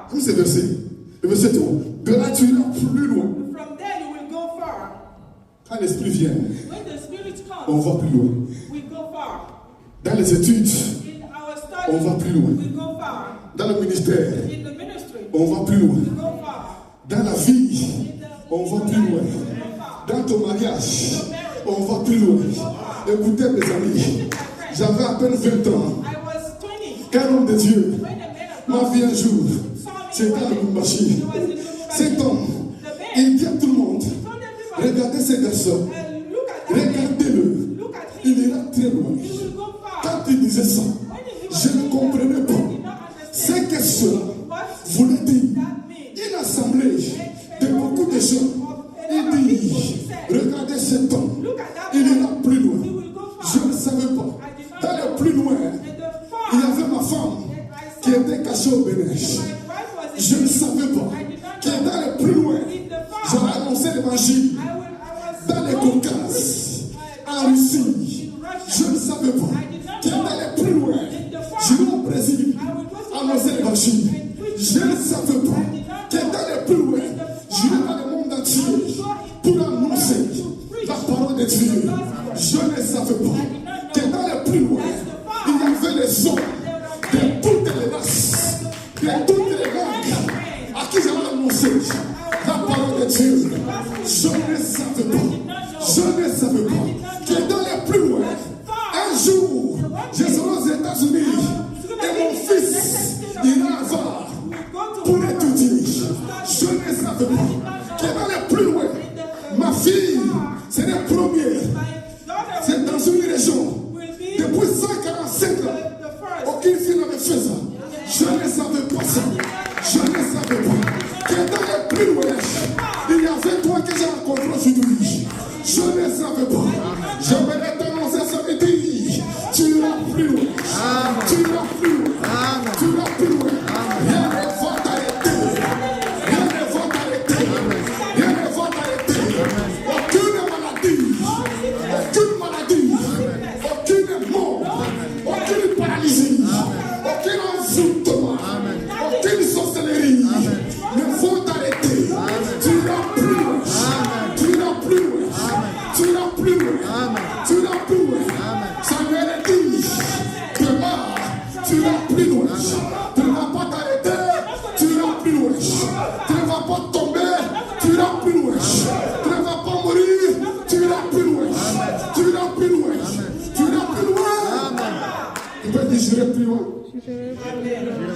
Comme ce verset. Le verset 3. De là, tu iras plus loin. From there you will go far. Quand l'esprit vient, When the Spirit on comes, va plus loin. we go far. Dans les études, In our on va study, plus loin. we go far. Dans le ministère, In the ministry, on va plus loin. we go far. Dans la vie, In the on va plus loin. we go far. Dans ton mariage, on va plus loin. Écoutez mes amis, j'avais à peine 20 ans. I was 20 Qu'un homme de Dieu when the man of m'a God vu un jour. saw me C'était à walking. Lubumbashi. He was in Lubumbashi. Cet homme, The man il dit à tout le monde, told everybody, regardez ce garçon, look at that man. regardez-le, Look at il him. ira très loin. He will go far. Quand il disait ça, When he was je ne saying that, comprenais I did pas not ce understand que cela what voulait dire. that means. Une assemblée de beaucoup de gens, il dit, regardez cet homme, Look at that il man. ira plus loin. He will go Je far. ne savais pas. I did not Dans know. le plus loin, And the il y far avait ma femme that I qui saw, était cachée au Bénin. my wife was in. Je ne savais pas que dans le plus loin, In the far, j'allais annoncer l'évangile. I was Dans les going to Caucases, preach, en Russie, in je Russia. ne savais pas que dans le plus loin, j'irais au Brésil annoncer l'évangile. Je ne savais pas que dans le plus loin, j'irais dans le monde entier pour annoncer la parole de Dieu. Je ne savais pas que dans le plus loin, il y avait les hommes de toutes les races, de toutes les langues, à qui j'allais annoncer la parole de Dieu. Je ne savais pas. Je ne savais pas que dans les plus loin, un jour, je serai aux États-Unis et mon fils ira à Harvard pour étudier. Je ne savais pas que dans les plus loin, ma fille serait première. C'est dans une région. Depuis 147 ans, aucune fille n'avait fait ça. Je ne savais pas ça. Je ne savais pas que dans les plus loin, il y avait toi que j'ai rencontré aujourd'hui. Je ne savais pas. J'aimerais t'annoncer ça et dire, tu iras plus loin. Tu iras plus loin. Tu iras plus loin. Rien ne va t'arrêter. Rien ne va t'arrêter. Rien ne va t'arrêter. Aucune maladie, aucune mort, aucune paralysie, aucun envoûtement,